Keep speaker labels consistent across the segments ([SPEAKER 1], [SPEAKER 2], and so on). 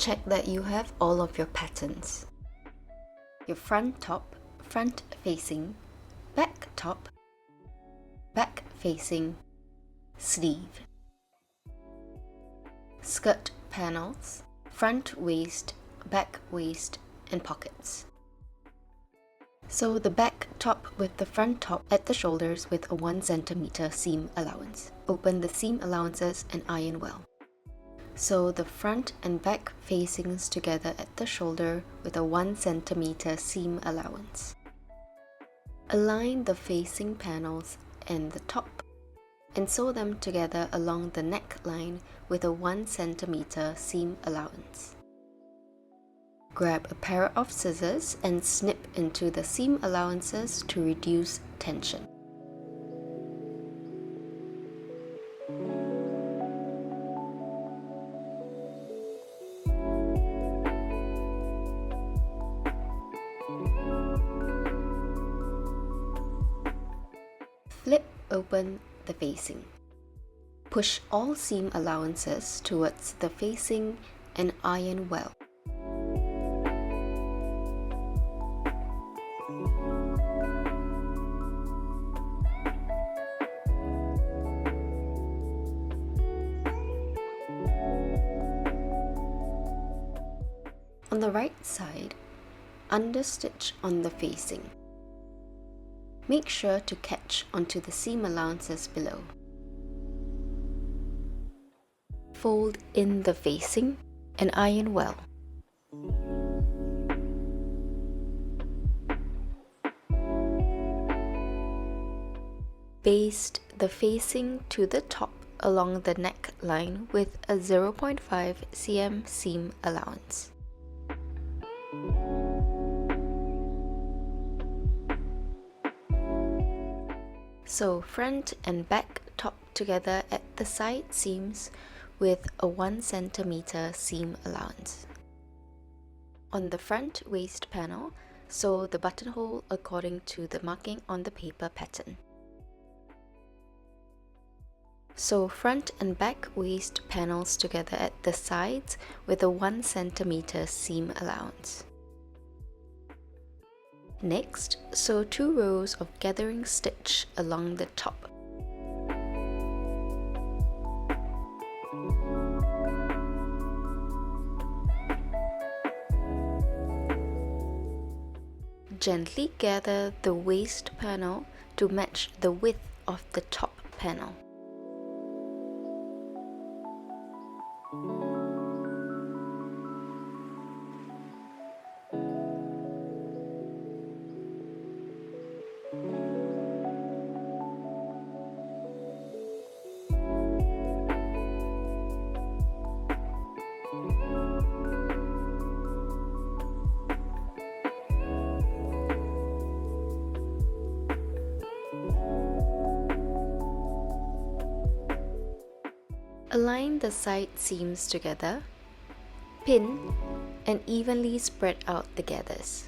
[SPEAKER 1] check that you have all of your patterns. Your front top, front facing, back top, back facing, sleeve. Skirt panels, front waist, back waist, and pockets. Sew the back top with the front top at the shoulders with a 1 cm seam allowance. Open the seam allowances and iron well. Sew the front and back facings together at the shoulder with a 1 cm seam allowance. Align the facing panels and the top and sew them together along the neckline with a 1 cm seam allowance. Grab a pair of scissors and snip into the seam allowances to reduce tension. Flip open the facing. Push all seam allowances towards the facing and iron well. On the right side, understitch on the facing. Make sure to catch onto the seam allowances below. Fold in the facing and iron well. Baste the facing to the top along the neckline with a 0.5 cm seam allowance. Sew front and back top together at the side seams with a 1 cm seam allowance. On the front waist panel, sew the buttonhole according to the marking on the paper pattern. Sew front and back waist panels together at the sides with a 1 cm seam allowance. Next, sew 2 rows of gathering stitch along the top. Gently gather the waist panel to match the width of the top panel. Align the side seams together, pin, and evenly spread out the gathers.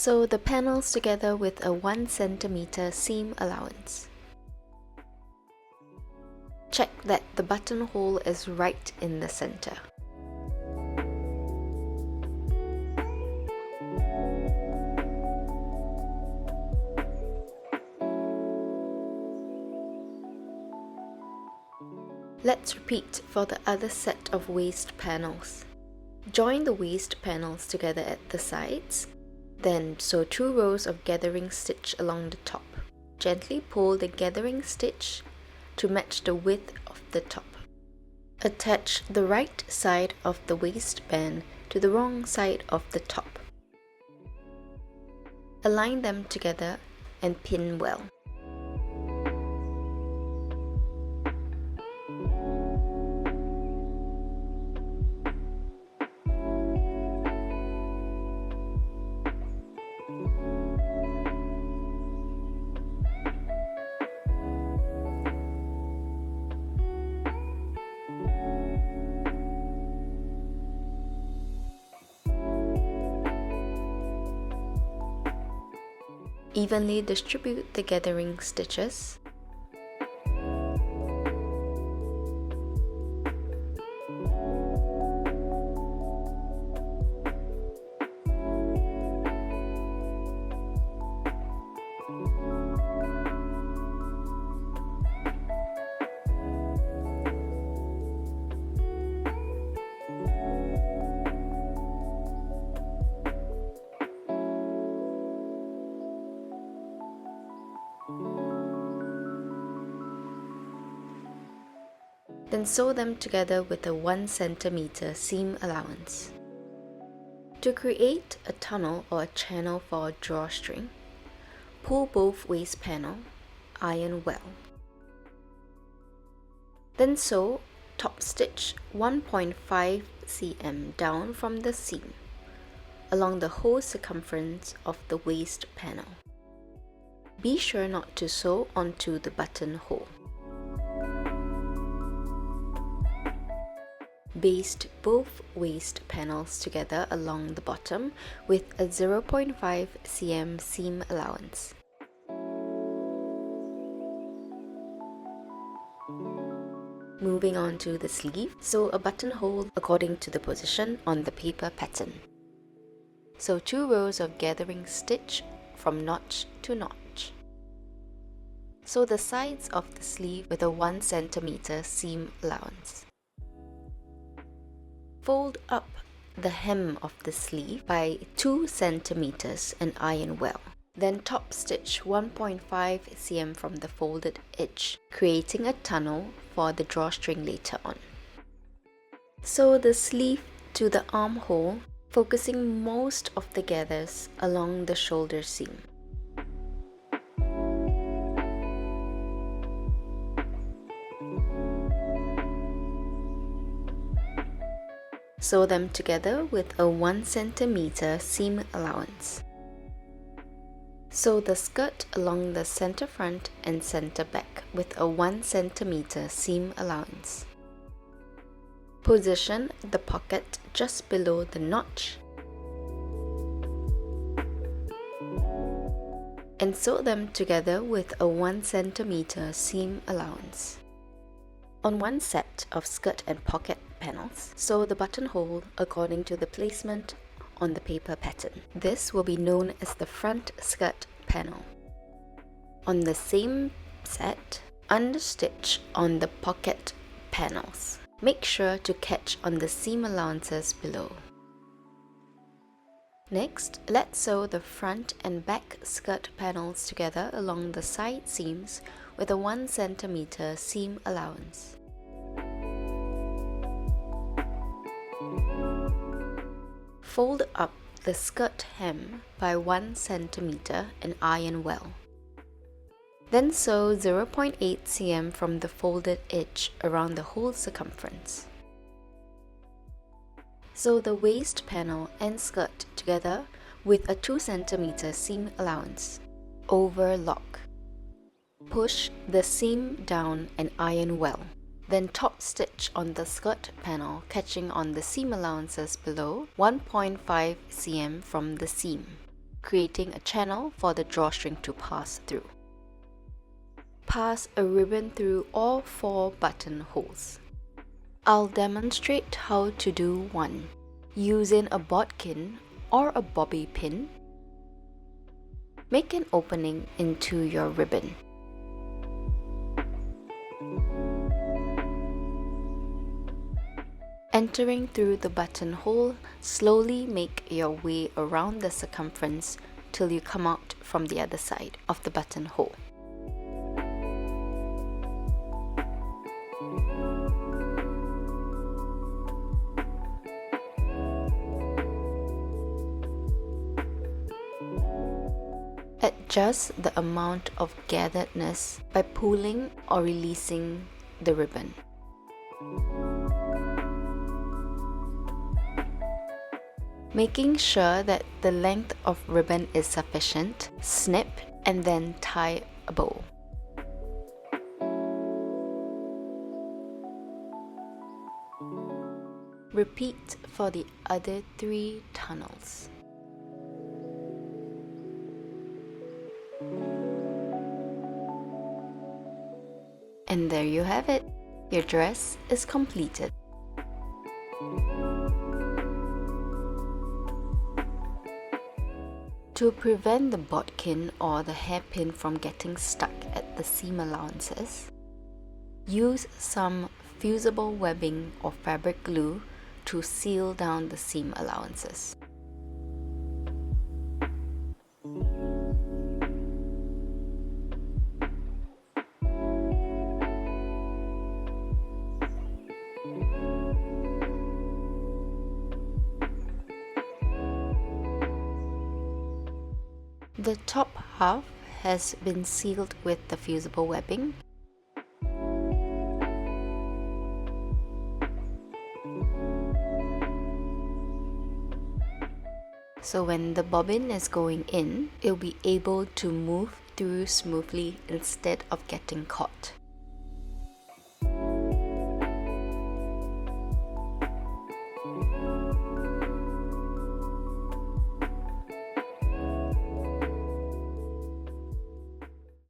[SPEAKER 1] Sew the panels together with a 1 cm seam allowance. Check that the buttonhole is right in the center. Let's repeat for the other set of waist panels. Join the waist panels together at the sides, then sew 2 rows of gathering stitch along the top. Gently pull the gathering stitch to match the width of the top. Attach the right side of the waistband to the wrong side of the top. Align them together and pin well. Evenly distribute the gathering stitches. Then sew them together with a 1 cm seam allowance. To create a tunnel or a channel for a drawstring, pull both waist panel, iron well. Then sew top stitch 1.5 cm down from the seam along the whole circumference of the waist panel. Be sure not to sew onto the buttonhole. Baste both waist panels together along the bottom with a 0.5 cm seam allowance. Moving on to the sleeve, sew a buttonhole according to the position on the paper pattern. Sew 2 rows of gathering stitch from notch to notch. Sew the sides of the sleeve with a 1 cm seam allowance. Fold up the hem of the sleeve by 2 cm and iron well. Then top stitch 1.5 cm from the folded edge, creating a tunnel for the drawstring later on. Sew the sleeve to the armhole, focusing most of the gathers along the shoulder seam. Sew them together with a 1 cm seam allowance. Sew the skirt along the center front and center back with a 1 cm seam allowance. Position the pocket just below the notch and sew them together with a 1 cm seam allowance. On one set of skirt and pocket panels, sew the buttonhole according to the placement on the paper pattern. This will be known as the front skirt panel. On the same set, understitch on the pocket panels. Make sure to catch on the seam allowances below. Next, let's sew the front and back skirt panels together along the side seams with a 1 cm seam allowance. Fold up the skirt hem by 1 cm and iron well. Then sew 0.8 cm from the folded edge around the whole circumference. Sew the waist panel and skirt together with a 2 cm seam allowance. Overlock. Push the seam down and iron well. Then top stitch on the skirt panel, catching on the seam allowances below 1.5 cm from the seam. creating a channel for the drawstring to pass through. Pass a ribbon through all 4 buttonholes. I'll demonstrate how to do one using a bodkin or a bobby pin. Make an opening into your ribbon. Entering through the buttonhole, slowly make your way around the circumference till you come out from the other side of the buttonhole. Adjust the amount of gatheredness by pulling or releasing the ribbon. Making sure that the length of ribbon is sufficient, snip and then tie a bow. Repeat for the other 3 tunnels. And there you have it. Your dress is completed. To prevent the bodkin or the hairpin from getting stuck at the seam allowances, use some fusible webbing or fabric glue to seal down the seam allowances. The top half has been sealed with the fusible webbing. So when the bobbin is going in, it'll be able to move through smoothly instead of getting caught.